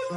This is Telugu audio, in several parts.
ఒక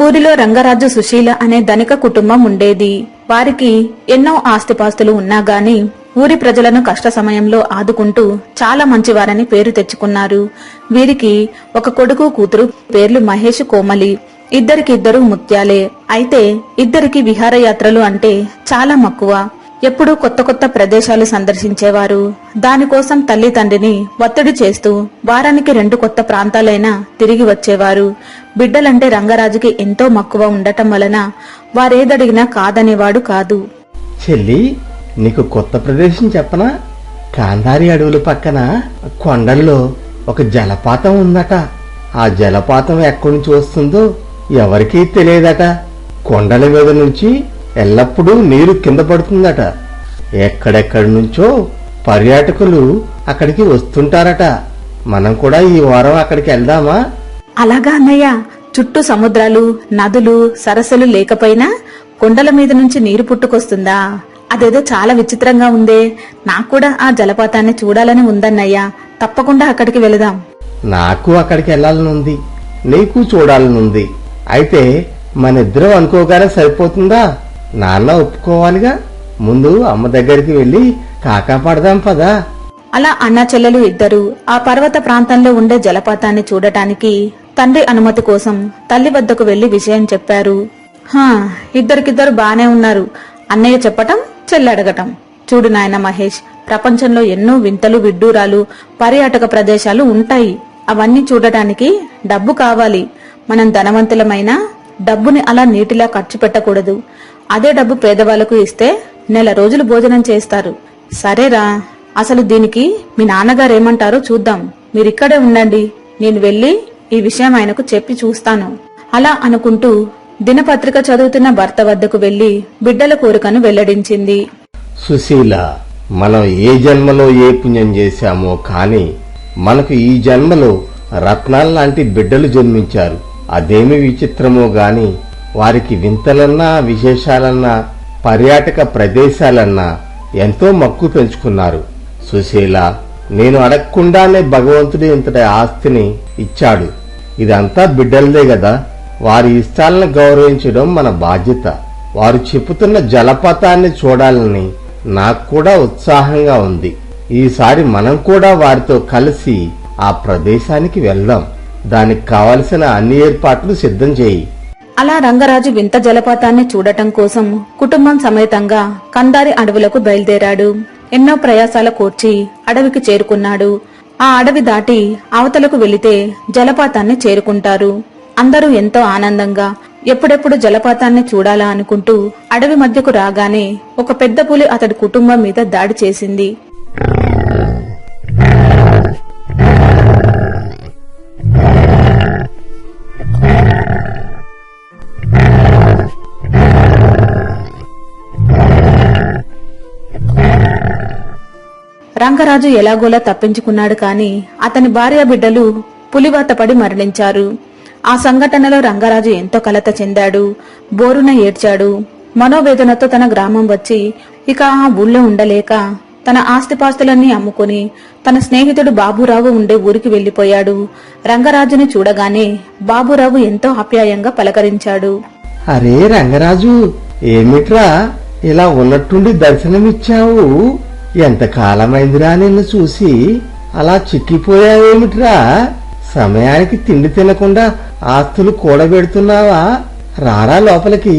ఊరిలో రంగరాజు సుశీల అనే ధనిక కుటుంబం ఉండేది. వారికి ఎన్నో ఆస్తిపాస్తులు ఉన్నా గాని ఊరి ప్రజలను కష్ట సమయంలో ఆదుకుంటూ చాలా మంచివారని పేరు తెచ్చుకున్నారు. వీరికి ఒక కొడుకు కూతురు, పేర్లు మహేష్, కోమలి. ఇద్దరికిద్దరు ముత్యాలే. అయితే ఇద్దరికి విహారయాత్రలు అంటే చాలా మక్కువ. ఎప్పుడూ కొత్త కొత్త ప్రదేశాలు సందర్శించేవారు. దానికోసం తల్లి తండ్రిని ఒత్తిడి చేస్తూ వారానికి 2 కొత్త ప్రాంతాలైనా తిరిగి వచ్చేవారు. బిడ్డలంటే రంగరాజుకి ఎంతో మక్కువ ఉండటం వలన వారేదడిగినా కాదనేవాడు కాదు. చెల్లి, నీకు కొత్త ప్రదేశం చెప్పనా? కాంధారి అడవుల పక్కన కొండల్లో ఒక జలపాతం ఉందట. ఆ జలపాతం ఎక్కడి నుంచి వస్తుందో ఎవరికీ తెలియదట. కొండల మీద నుంచి ఎల్లప్పుడూ నీరు కింద పడుతుందట. ఎక్కడెక్కడి నుంచో పర్యాటకులు అక్కడికి వస్తుంటారట. మనం కూడా ఈ వారం అక్కడికి వెళ్దామా? అలాగా అన్నయ్య. చుట్టూ సముద్రాలు, నదులు, సరస్సులు లేకపోయినా కొండల మీద నుంచి నీరు పుట్టుకొస్తుందా? అదేదో చాలా విచిత్రంగా ఉందే. నాకు కూడా ఆ జలపాతాన్ని చూడాలని ఉందన్నయ్య. తప్పకుండా అక్కడికి వెళదాం. నాకు అక్కడికి వెళ్లాలనుంది, నీకు చూడాలనుంది. అయితే మనిద్దరం అనుకోగానే సరిపోతుందా? నాన్న ఒప్పుకోవాలిగా. ముందు అమ్మ దగ్గరికి వెళ్లి కాకా పడదాం పదా. అలా అన్నా చెల్లెలు ఇద్దరు ఆ పర్వత ప్రాంతంలో ఉండే జలపాతాన్ని చూడటానికి తండ్రి అనుమతి కోసం తల్లి వద్దకు వెళ్లి విషయం చెప్పారు. ఇద్దరికిద్దరు బానే ఉన్నారు. అన్నయ్య చెప్పటం, చెల్లెడగటం. చూడు నాయన మహేష్, ప్రపంచంలో ఎన్నో వింతలు, విడ్డూరాలు, పర్యాటక ప్రదేశాలు ఉంటాయి. అవన్నీ చూడటానికి డబ్బు కావాలి. మనం ధనవంతులమైనా డబ్బుని అలా నీటిలా ఖర్చు పెట్టకూడదు. అదే డబ్బు పేదవాళ్లకు ఇస్తే నెల రోజులు భోజనం చేస్తారు. సరేరా, అసలు దీనికి మీ నాన్నగారేమంటారో చూద్దాం. మీరిక్కడే ఉండండి. నేను వెళ్లి ఈ విషయం ఆయనకు చెప్పి చూస్తాను. అలా అనుకుంటూ దినపత్రిక చదువుతున్న భర్త వద్దకు వెళ్లి బిడ్డల కోరికను వెల్లడించింది. సుశీల, మనం ఏ జన్మలో ఏ పుణ్యం చేశామో కాని మనకు ఈ జన్మలో రత్నాల్లాంటి బిడ్డలు జన్మించారు. అదేమి విచిత్రమో గాని వారికి వింతలన్నా, విశేషాలన్నా, పర్యాటక ప్రదేశాలన్నా ఎంతో మక్కువ పెంచుకున్నారు. సుశీల, నేను అడగకుండానే భగవంతుడు ఇంతటి ఆస్తిని ఇచ్చాడు. ఇదంతా బిడ్డలదే గదా. వారి ఇష్టాలను గౌరవించడం మన బాధ్యత. వారు చెప్పుతున్న జలపాతాన్ని చూడాలని నాకు కూడా ఉత్సాహంగా ఉంది. ఈసారి మనం కూడా వారితో కలిసి ఆ ప్రదేశానికి వెళ్దాం. దానికి కావలసిన అన్ని ఏర్పాట్లు సిద్ధం చేయి. అలా రంగరాజు వింత జలపాతాన్ని చూడటం కోసం కుటుంబం సమేతంగా కందారి అడవులకు బయలుదేరాడు. ఎన్నో ప్రయాసాల కోర్చి అడవికి చేరుకున్నాడు. ఆ అడవి దాటి అవతలకు వెళితే జలపాతాన్ని చేరుకుంటారు. అందరూ ఎంతో ఆనందంగా ఎప్పుడెప్పుడు జలపాతాన్ని చూడాలా అనుకుంటూ అడవి మధ్యకు రాగానే ఒక పెద్ద పులి అతడి కుటుంబం మీద దాడి చేసింది. రంగరాజు ఎలాగోలా తప్పించుకున్నాడు కాని అతని భార్య, బిడ్డలు పులివాత పడి మరణించారు. ఆ సంఘటనలో రంగరాజు ఎంతో కలత చెందాడు. బోరున ఏడ్చాడు. మనోవేదనతో తన గ్రామం వచ్చి ఇక ఆ ఊళ్ళో ఉండలేక తన ఆస్తిపాస్తులన్నీ అమ్ముకుని తన స్నేహితుడు బాబురావు ఉండే ఊరికి వెళ్లిపోయాడు. రంగరాజుని చూడగానే బాబురావు ఎంతో ఆప్యాయంగా పలకరించాడు. అరే రంగరాజు, ఏమిట్రా ఇలా ఉన్నట్టుండి దర్శనమిచ్చావు? ఎంతకాలమైందిరా నిన్ను చూసి? అలా చిక్కిపోయావేమిట్రా? సమయానికి తిండి తినకుండా ఆస్తులు కూడబెడుతున్నావా? రారా లోపలికి.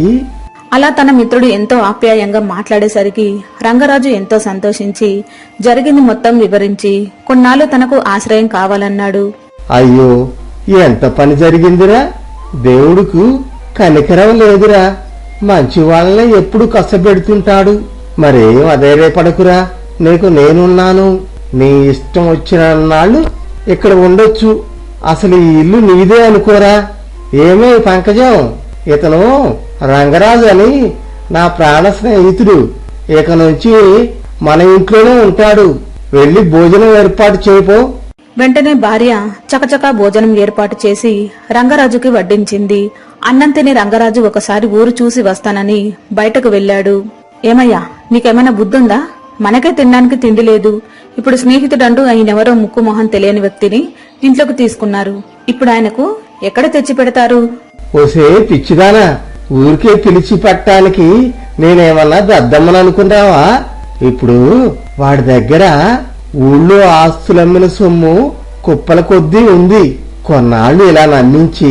అలా తన మిత్రుడు ఎంతో ఆప్యాయంగా మాట్లాడేసరికి రంగరాజు ఎంతో సంతోషించి జరిగింది మొత్తం వివరించి కొన్నాళ్ళు తనకు ఆశ్రయం కావాలన్నాడు. అయ్యో, ఎంత పని జరిగిందిరా! దేవుడుకు కనికరం లేదురా. మంచి వాళ్ళనే ఎప్పుడు కష్టపెడుతుంటాడు. మరేం అధైర్యపడకురా. నీకు నేనున్నాను. నీ ఇష్టం వచ్చిన నాళ్ళు ఇక్కడ ఉండొచ్చు. అసలు ఈ ఇల్లు నీదే అనుకోరా. ఏమే పంకజం, ఇతను రంగరాజు అని నా ప్రాణ స్నేహితుడు. ఇక నుంచి మన ఇంట్లోనే ఉంటాడు. వెళ్లి భోజనం ఏర్పాటు చేయపో. వెంటనే భార్య చకచకా భోజనం ఏర్పాటు చేసి రంగరాజుకి వడ్డించింది. అన్నం తిని రంగరాజు ఒకసారి ఊరు చూసి వస్తానని బయటకు వెళ్లాడు. ఏమయ్యా, నీకేమైనా బుద్ధుందా? మనకే తినడానికి తిండి లేదు. ఇప్పుడు స్నేహితుడంటూ ఆయనెవరో ముక్కు మొహం తెలియని వ్యక్తిని ఇంట్లోకి తీసుకున్నారు. ఇప్పుడు ఆయనకు ఎక్కడ తెచ్చి పెడతారు? ఓసే పిచ్చిదానా, ఊరికే పిలిచి పెట్టడానికి నేనేమన్నా దద్దమ్మననుకున్నావా? ఇప్పుడు వాడి దగ్గర ఊళ్ళో ఆస్తులమ్మిన సొమ్ము కుప్పల కొద్దీ ఉంది. కొన్నాళ్లు ఇలా నమ్మించి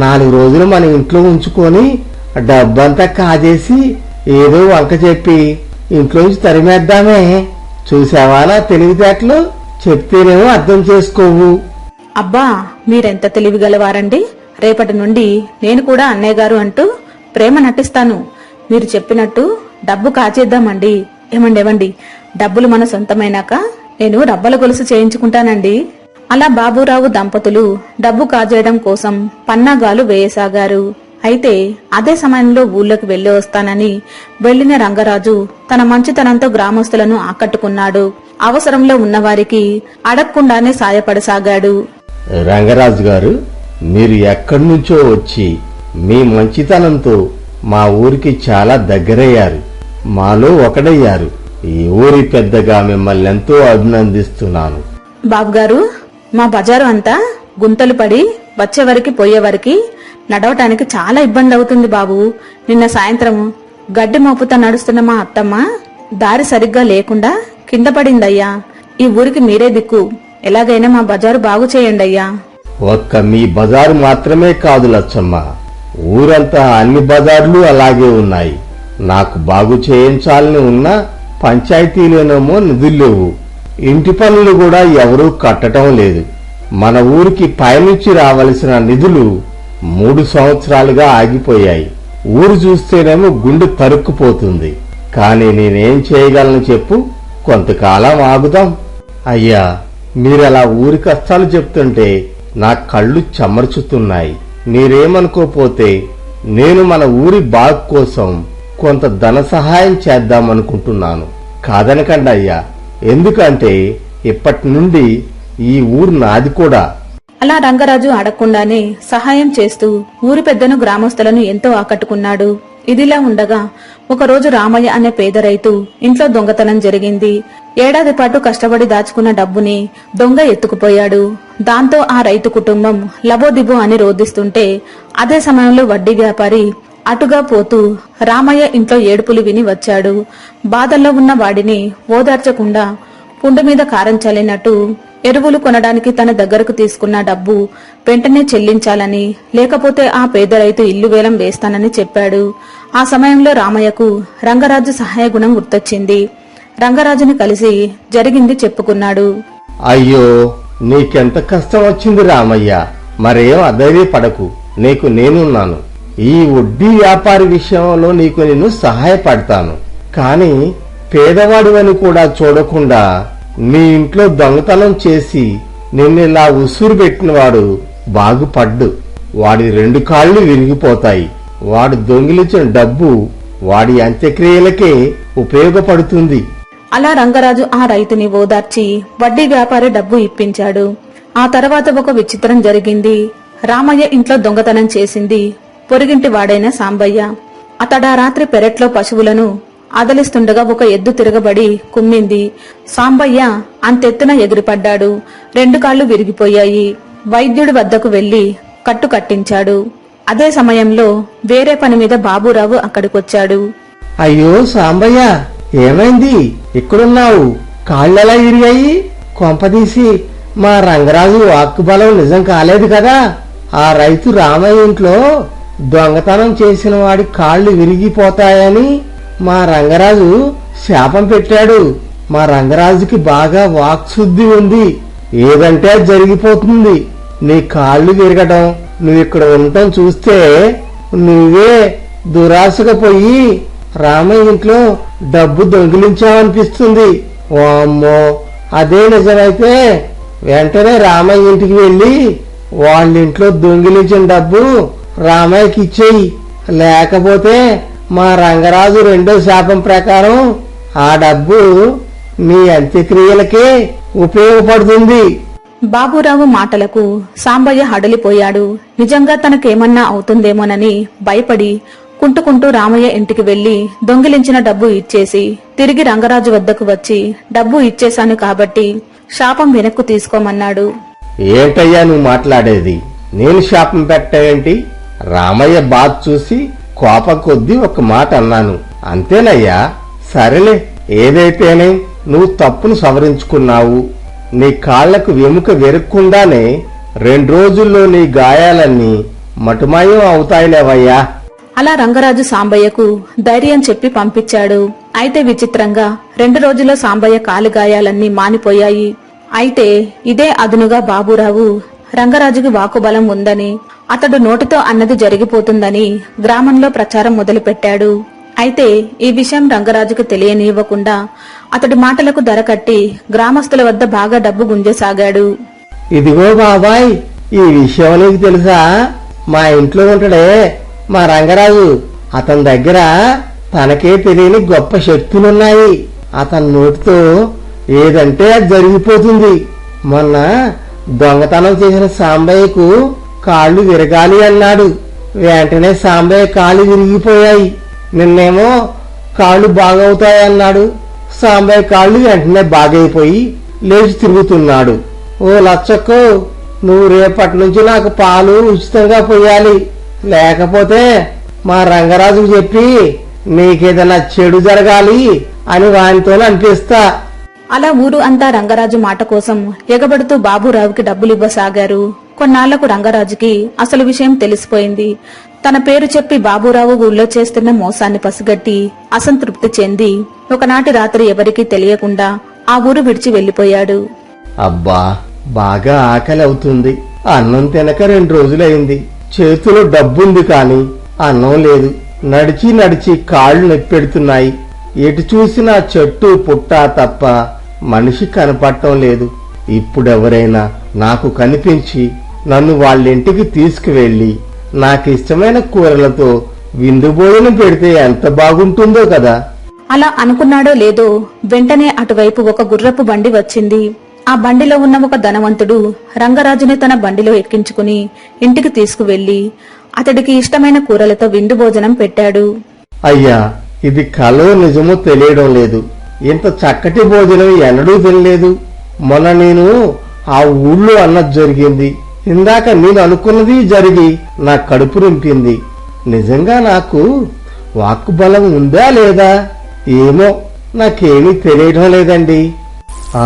4 రోజులు మన ఇంట్లో ఉంచుకొని డబ్బంతా కాజేసి ఏదో వంక చెప్పి ఇంట్లోంచి తరిమేద్దామే. చూసావా నా తెలివితేటలు? చెప్తేనేమో అర్థం చేసుకోవు. అబ్బా, మీరెంత తెలివిగలవారండి. రేపటి నుండి నేను కూడా అన్నయ్య గారు అంటూ ప్రేమ నటిస్తాను. మీరు చెప్పినట్టు డబ్బు కాచేద్దామండి. ఏమండి, డబ్బులు మన సొంతమైనాక నేను రబ్బల గొలుసు చేయించుకుంటానండి. అలా బాబురావు దంపతులు డబ్బు కాజేయడం కోసం పన్నాగాలు వేయసాగారు. అయితే అదే సమయంలో ఊళ్ళోకి వెళ్లి వస్తానని వెళ్లిన రంగరాజు తన మంచితనంతో గ్రామస్తులను ఆకట్టుకున్నాడు. అవసరంలో ఉన్నవారికి అడగకుండానే సాయపడసాగాడు. రంగరాజు గారు, మీరు ఎక్కడి నుంచో వచ్చి మీ మంచితనంతో మా ఊరికి చాలా దగ్గరయ్యారు. మాలో ఒకడయ్యారు. ఈ ఊరి పెద్దగా మిమ్మల్ని ఎంతో అభినందిస్తున్నాను. బాబుగారు, మా బజారు అంతా గుంతలు పడి వచ్చేవరికి పోయేవరికి నడవటానికి చాలా ఇబ్బంది అవుతుంది బాబు. నిన్న సాయంత్రం గడ్డి మోపుతా నడుస్తున్న మా అత్తమ్మ దారి సరిగ్గా లేకుండా కింద పడిందయ్యా. ఈ ఊరికి మీరే దిక్కు. ఎలాగైనా మా బజారు బాగు చేయండి అయ్యా. ఒక్క మీ బజారు మాత్రమే కాదు లచ్చమ్మ, ఊరంతా అన్ని బజార్లు అలాగే ఉన్నాయి. నాకు బాగు చేయించాలని ఉన్నా పంచాయతీలోనేమో నిధుల్లేవు. ఇంటి పనులు కూడా ఎవరూ కట్టడం లేదు. మన ఊరికి పైనుంచి రావలసిన నిధులు 3 సంవత్సరాలుగా ఆగిపోయాయి. ఊరు చూస్తేనేమో గుండె తరుక్కుపోతుంది. కాని నేనేం చేయగలను చెప్పు? కొంతకాలం ఆగుదాం. అయ్యా, మీరలా ఊరి కష్టాలు చెప్తుంటే నా కళ్ళు చెమర్చుతున్నాయి. మీరేమనుకోపోతే నేను మన ఊరి బాగు కోసం కొంత ధన సహాయం చేద్దామనుకుంటున్నాను. కాదనకండి అయ్యా, ఎందుకంటే ఇప్పటి నుండి ఈ ఊరు నాది కూడా. అలా రంగరాజు అడగకుండానే సహాయం చేస్తూ ఊరి పెద్దను గ్రామస్తులను ఎంతో ఆకట్టుకున్నాడు. ఇదిలా ఉండగా ఒకరోజు రామయ్య అనే పేద రైతు ఇంట్లో దొంగతనం జరిగింది. ఏడాది పాటు కష్టపడి దాచుకున్న డబ్బుని దొంగ ఎత్తుకుపోయాడు. దాంతో ఆ రైతు కుటుంబం లబోదిబో అని రోధిస్తుంటే అదే సమయంలో వడ్డీ వ్యాపారి అటుగా పోతూ రామయ్య ఇంట్లో ఏడుపులు విని వచ్చాడు. బాధల్లో ఉన్న వాడిని ఓదార్చకుండా పుండు మీద కారం చల్లినట్టు ఎరువులు కొనడానికి తన దగ్గరకు తీసుకున్న డబ్బు వెంటనే చెల్లించాలని, లేకపోతే ఆ పేద రైతు ఇల్లు వేలం వేస్తానని చెప్పాడు. ఆ సమయంలో రామయ్యకు రంగరాజు సహాయ గుణం గుర్తొచ్చింది. రంగరాజుని కలిసి జరిగింది చెప్పుకున్నాడు. అయ్యో, నీకెంత కష్టం వచ్చింది రామయ్య. మరేం అధైర్యపడకు, నీకు నేనున్నాను. ఈ వడ్డీ వ్యాపారి విషయంలో నీకు నేను సహాయపడతాను. కాని పేదవాడివని కూడా చూడకుండా నీ ఇంట్లో దొంగతనం చేసి నిన్నిలా ఉసురు పెట్టినవాడు బాగుపడ్డు. వాడి 2 కాళ్ళు విరిగిపోతాయి. వాడు దొంగిలించిన డబ్బు వాడి అంత్యక్రియలకే ఉపయోగపడుతుంది. అలా రంగరాజు ఆ రైతుని ఓదార్చి వడ్డీ వ్యాపారి డబ్బు ఇప్పించాడు. ఆ తర్వాత ఒక విచిత్రం జరిగింది. రామయ్య ఇంట్లో దొంగతనం చేసింది పొరుగింటి వాడైన సాంబయ్య. అతడా రాత్రి పెరట్లో పశువులను అదలిస్తుండగా ఒక ఎద్దు తిరగబడి కుమ్మింది. సాంబయ్య అంతెత్తున ఎగిరిపడ్డాడు. 2 కాళ్లు విరిగిపోయాయి. వైద్యుడి వద్దకు వెళ్లి కట్టు కట్టించాడు. అదే సమయంలో వేరే పని మీద బాబురావు అక్కడికొచ్చాడు. అయ్యో సాంబయ్య, ఏమైంది? ఇక్కడున్నావు? కాళ్ళెలా ఇరిగాయి? కొంపదీసి మా రంగరాజు వాక్కుబలం నిజం కాలేదు కదా? ఆ రైతు రామయ్య ఇంట్లో దొంగతనం చేసిన వాడి కాళ్లు విరిగిపోతాయని మా రంగరాజు శాపం పెట్టాడు. మా రంగరాజుకి బాగా వాక్శుద్ధి ఉంది. ఏదంటే జరిగిపోతుంది. నీ కాళ్లు విరగడం, నువ్విక్కడ ఉండటం చూస్తే నువ్వే దురాశగా పోయి రామయ్య ఇంట్లో డబ్బు దొంగిలించావనిపిస్తుంది. వామ్మో, అదే నిజమైతే వెంటనే రామయ్య ఇంటికి వెళ్లి వాళ్ళింట్లో దొంగిలించిన డబ్బు రామయ్యకి ఇచ్చేయి. లేకపోతే మా రంగరాజు రెండో శాపం ప్రకారం ఆ డబ్బు నీ అంత్యక్రియలకే ఉపయోగపడుతుంది. బాబురావు మాటలకు సాంబయ్య హడలిపోయాడు. నిజంగా తనకేమన్నా అవుతుందేమోనని భయపడి కుంటుకుంటూ రామయ్య ఇంటికి వెళ్లి దొంగిలించిన డబ్బు ఇచ్చేసి తిరిగి రంగరాజు వద్దకు వచ్చి డబ్బు ఇచ్చేశాను కాబట్టి శాపం వెనక్కు తీసుకోమన్నాడు. ఏంటయ్యా నువ్వు మాట్లాడేది? నేను శాపం పెట్టేంటి? రామయ్య బాధ చూసి కోపం కొద్దీ ఒక మాట అన్నాను, అంతేనయ్యా. సరేలే, ఏదైతేనే నువ్వు తప్పును సవరించుకున్నావు. నీ కాళ్లకు వెముక వెరక్కుండానే 2 రోజుల్లో నీ గాయాలన్నీ మటుమాయం అవుతాయిలేవయ్యా. అలా రంగరాజు సాంబయ్యకు ధైర్యం చెప్పి పంపించాడు. అయితే విచిత్రంగా 2 రోజుల్లో సాంబయ్య కాలి గాయాలన్నీ మానిపోయాయి. అయితే ఇదే అదునుగా బాబురావు రంగరాజుకి వాకుబలం ఉందని, అతడు నోటితో అన్నది జరిగిపోతుందని గ్రామంలో ప్రచారం మొదలుపెట్టాడు. అయితే ఈ విషయం రంగరాజుకు తెలియనివ్వకుండా అతడి మాటలకు ధర కట్టి గ్రామస్తుల వద్ద బాగా డబ్బు గుంజసాగాడు. ఇదిగో బాబాయ్, ఈ విషయం నీకు తెలుసా? మా ఇంట్లో ఉంటాడే మా రంగరాజు, అతని దగ్గర తనకే తెలియని గొప్ప శక్తులున్నాయి. అతని నోటితో ఏదంటే అది జరిగిపోతుంది. మొన్న దొంగతనం చేసిన సాంబయ్యకు కాళ్లు విరగాలి అన్నాడు. వెంటనే సాంబయ్య కాళ్ళు విరిగిపోయాయి. నిన్నేమో కాళ్ళు బాగవుతాయన్నాడు. సాంబయ్య కాళ్ళు వెంటనే బాగైపోయి లేచి తిరుగుతున్నాడు. ఓ లచ్చక్కో, నువ్వు రేపటి నుంచి నాకు పాలు ఉచితంగా పోయాలి. లేకపోతే మా రంగరాజుకు చెప్పి నీకేదైనా చెడు జరగాలి అని వానితో అనిపిస్తా. అలా ఊరు అంతా రంగరాజు మాట కోసం ఎగబడుతూ బాబురావుకి డబ్బులివ్వసాగారు. కొన్నాళ్లకు రంగరాజుకి అసలు విషయం తెలిసిపోయింది. తన పేరు చెప్పి బాబురావు ఊళ్ళో చేస్తున్న మోసాన్ని పసిగట్టి అసంతృప్తి చెంది ఒకనాటి రాత్రి ఎవరికీ తెలియకుండా ఆ ఊరు విడిచి వెళ్లిపోయాడు. అబ్బా, బాగా ఆకలి అవుతుంది. అన్నం తినక 2 రోజులైంది. చేతిలో డబ్బుంది కాని అన్నం లేదు. నడిచి నడిచి కాళ్లు నొప్పెడుతున్నాయి. ఎటు చూసినా చెట్టు పుట్ట తప్ప మనిషి కనపడటం లేదు. ఇప్పుడెవరైనా నాకు కనిపించి నన్ను వాళ్ళింటికి తీసుకువెళ్లి నాకిష్టమైన కూరలతో విందు భోజనం పెడితే ఎంత బాగుంటుందో కదా. అలా అనుకున్నాడో లేదో వెంటనే అటువైపు ఒక గుర్రపు బండి వచ్చింది. ఆ బండిలో ఉన్న ఒక ధనవంతుడు రంగరాజుని తన బండిలో ఎక్కించుకుని ఇంటికి తీసుకువెళ్లి అతడికి ఇష్టమైన కూరలతో విందు భోజనం పెట్టాడు. అయ్యా, ఇది కలో నిజమో తెలియడం లేదు. ఇంత చక్కటి భోజనం ఎన్నడూ తినలేదు. మొన్న నేను ఆ ఊళ్ళో అన్నది జరిగింది. ఇందాక నేను అనుకున్నది జరిగి నా కడుపు నింపింది. నిజంగా నాకు వాక్కుబలం ఉందా లేదా ఏమో నాకేమీ తెలియడం లేదండి.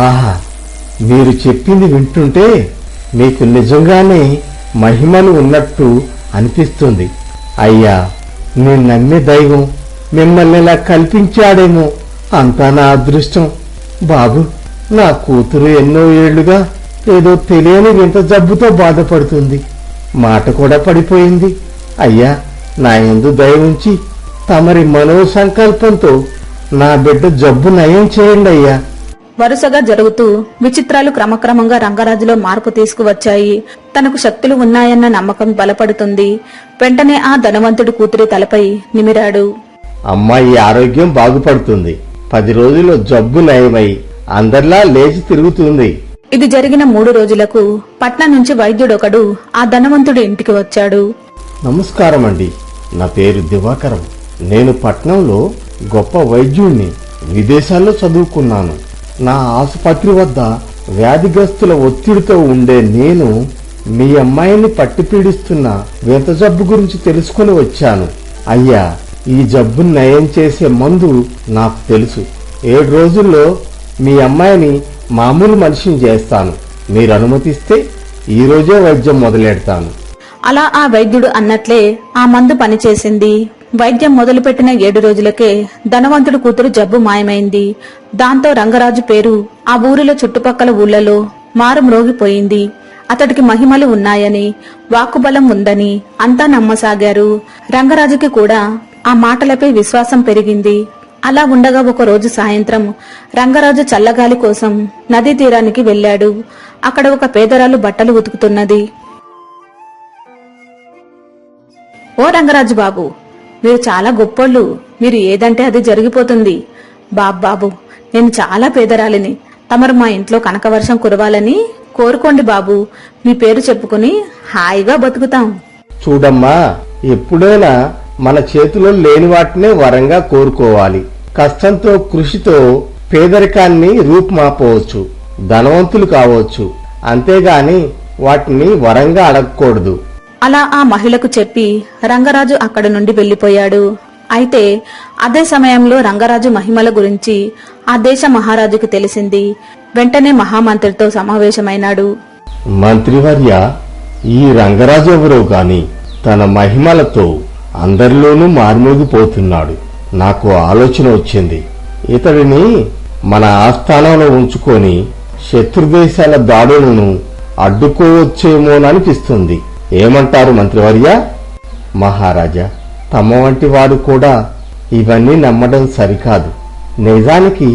ఆహా, మీరు చెప్పింది వింటుంటే మీకు నిజంగానే మహిమలు ఉన్నట్టు అనిపిస్తుంది. అయ్యా, నేను నమ్మే దైవం మిమ్మల్ని ఇలా కల్పించాడేమో. అంతా నా అదృష్టం. బాబు, నా కూతురు ఎన్నో ఏళ్లుగా ఏదో తెలియని వింత జబ్బుతో బాధపడుతుంది. మాట కూడా పడిపోయింది. అయ్యా, నా యందు దయ ఉంచి తమరి మనోసంకల్పంతో నా బిడ్డ జబ్బు నయం చేయండి అయ్యా. వరుసగా జరుగుతూ విచిత్రాలు క్రమక్రమంగా రంగరాజులో మార్పు తీసుకువచ్చాయి. తనకు శక్తులు ఉన్నాయన్న నమ్మకం బలపడుతుంది. వెంటనే ఆ ధనవంతుడి కూతురి తలపై నిమిరాడు. అమ్మాయి ఆరోగ్యం బాగుపడుతుంది. 10 రోజుల్లో జబ్బు నయమై అందరిలా లేచి తిరుగుతుంది. ఇది జరిగిన 3 రోజులకు పట్నం నుంచి వైద్యుడొకడు ఆ ధనవంతుడి ఇంటికి వచ్చాడు. నమస్కారం అండి, నా పేరు దివాకరం. నేను పట్నంలో గొప్ప వైద్యుణ్ణి. విదేశాల్లో చదువుకున్నాను. నా ఆసుపత్రి వద్ద వ్యాధిగ్రస్తుల ఒత్తిడితో ఉండే నేను మీ అమ్మాయిని పట్టి పీడిస్తున్న వింత జబ్బు గురించి తెలుసుకుని వచ్చాను. అయ్యా, ఈ జబ్బును నయం చేసే మందు నాకు తెలుసు. 7 రోజుల్లో మీ అమ్మాయిని మామూలు మనిషిని చేస్తాను. మీరు అనుమతిస్తే ఈ రోజే వైద్యం మొదలెడతాను. అలా ఆ వైద్యుడు అన్నట్లే ఆ మందు పనిచేసింది. వైద్యం మొదలుపెట్టిన 7 రోజులకే ధనవంతుడి కూతురు జబ్బు మాయమైంది. దాంతో రంగరాజు పేరు ఆ ఊరిలో చుట్టుపక్కల ఊళ్ళలో మారుమ్రోగిపోయింది. అతడికి మహిమలు ఉన్నాయని, వాక్కుబలం ఉందని అంతా నమ్మసాగారు. రంగరాజుకి కూడా ఆ మాటలపై విశ్వాసం పెరిగింది. అలా ఉండగా ఒక రోజు సాయంత్రం రంగరాజు చల్లగాలి కోసం నదీ తీరానికి వెళ్లాడు. అక్కడ ఒక పేదరాలు బట్టలు ఉతుకుతున్నది. ఓ రంగరాజు బాబు, మీరు చాలా గొప్పోళ్ళు. మీరు ఏదంటే అది జరిగిపోతుంది. బాబు, నేను చాలా పేదరాలిని. తమరు మా ఇంట్లో కనకవర్షం కురవాలని కోరుకోండి బాబు. మీ పేరు చెప్పుకుని హాయిగా బతుకుతాం. చూడమ్మా, ఎప్పుడైనా మన చేతిలో లేని వాటినే వరంగా కోరుకోవాలి. కష్టంతో కృషితో పేదరికాన్ని రూపుమాపవచ్చు, ధనవంతులు కావచ్చు, అంతేగాని వాటిని వరంగా అడగకూడదు. అలా ఆ మహిళకు చెప్పి రంగరాజు అక్కడి నుండి వెళ్లిపోయాడు. అయితే అదే సమయంలో రంగరాజు మహిమల గురించి ఆ దేశ మహారాజుకి తెలిసింది. వెంటనే మహామంత్రితో సమావేశమైనాడు. మంత్రివర్య, ఈ రంగరాజు ఎవరో గాని తన మహిమలతో అందరిలోనూ మార్మోగిపోతున్నాడు. నాకు ఆలోచన వచ్చింది. ఇతడిని మన ఆస్థానంలో ఉంచుకొని శత్రుదేశాల దాడులను అడ్డుకోవచ్చేమోననిపిస్తుంది. ఏమంటారు మంత్రివర్య? మహారాజా, తమ వంటి వాడు కూడా ఇవన్నీ నమ్మడం సరికాదు. నిజానికి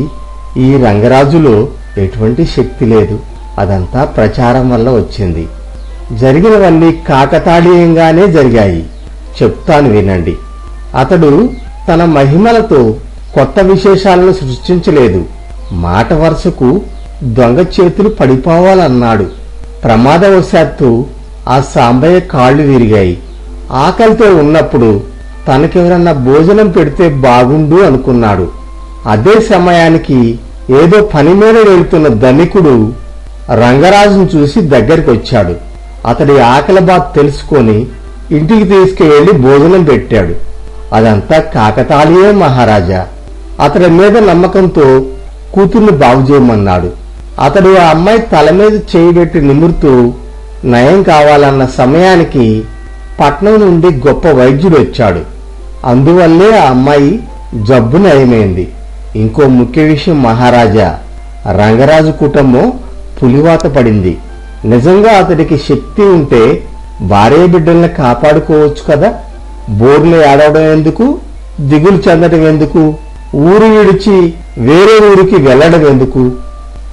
ఈ రంగరాజులో ఎటువంటి శక్తి లేదు. అదంతా ప్రచారం వల్ల వచ్చింది. జరిగినవన్నీ కాకతాళీయంగానే జరిగాయి. చెప్తాను వినండి. అతడు తన మహిమలతో కొత్త విశేషాలను సృష్టించలేదు. మాట వరుసకు దొంగ చేతులు పడిపోవాలన్నాడు. ప్రమాదవశాత్తు ఆ సాంబయ్య కాళ్లు విరిగాయి. ఆకలితో ఉన్నప్పుడు తనకెవరన్నా భోజనం పెడితే బాగుండు అనుకున్నాడు. అదే సమయానికి ఏదో పని మీద వెళ్తున్న ధనికుడు రంగరాజును చూసి దగ్గరికి వచ్చాడు. అతడి ఆకలి బాధ తెలుసుకొని ఇంటికి తీసుకువెళ్లి భోజనం పెట్టాడు. అదంతా కాకతాళీయే మహారాజా. అతడి మీద నమ్మకంతో కూతుర్ని బాగు చేయమన్నాడు. అతడు ఆ అమ్మాయి తల మీద చేయబెట్టి నిమురుతూ నయం కావాలన్న సమయానికి పట్నం నుండి గొప్ప వైద్యుడు వచ్చాడు. అందువల్లే ఆ అమ్మాయి జబ్బు నయమైంది. ఇంకో ముఖ్య విషయం మహారాజా, రంగరాజు కుటుంబం పులివాత పడింది. నిజంగా అతడికి శక్తి ఉంటే భార్య బిడ్డల్ని కాపాడుకోవచ్చు కదా. బోర్లు ఏడవడం ఎందుకు, దిగులు చెందడం ఎందుకు, ఊరు విడిచి వేరే ఊరికి వెళ్లడం ఎందుకు?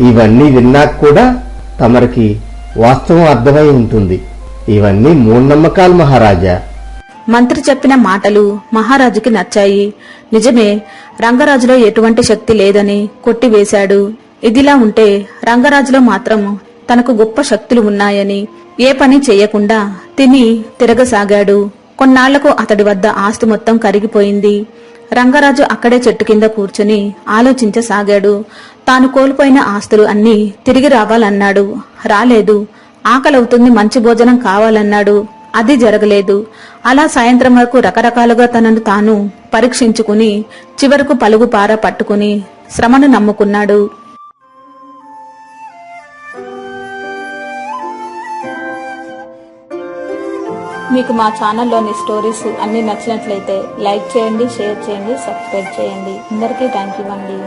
ఇవన్నీ విన్నాక కూడా తమరికి వాస్తవం అర్థమై ఉంటుంది. ఇవన్నీ మూఢనమ్మకాలు మహారాజా. మంత్రి చెప్పిన మాటలు మహారాజుకి నచ్చాయి. నిజమే, రంగరాజులో ఎటువంటి శక్తి లేదని కొట్టివేశాడు. ఇదిలా ఉంటే రంగరాజులో మాత్రం తనకు గొప్ప శక్తులు ఉన్నాయని ఏ పని చేయకుండా తిని తిరగసాగాడు. కొన్నాళ్లకు అతడి వద్ద ఆస్తి మొత్తం కరిగిపోయింది. రంగరాజు అక్కడే చెట్టు కింద కూర్చుని ఆలోచించసాగాడు. తాను కోల్పోయిన ఆస్తులు అన్నీ తిరిగి రావాలన్నాడు. రాలేదు. ఆకలవుతుంది, మంచి భోజనం కావాలన్నాడు. అది జరగలేదు. అలా సాయంత్రం వరకు రకరకాలుగా తనను తాను పరీక్షించుకుని చివరకు పలుగు పార పట్టుకుని శ్రమను నమ్ముకున్నాడు. మీకు మా ఛానల్లోని స్టోరీస్ అన్ని నచ్చినట్లయితే లైక్ చేయండి, షేర్ చేయండి, సబ్స్క్రైబ్ చేయండి. అందరికీ థ్యాంక్ యూ అండి.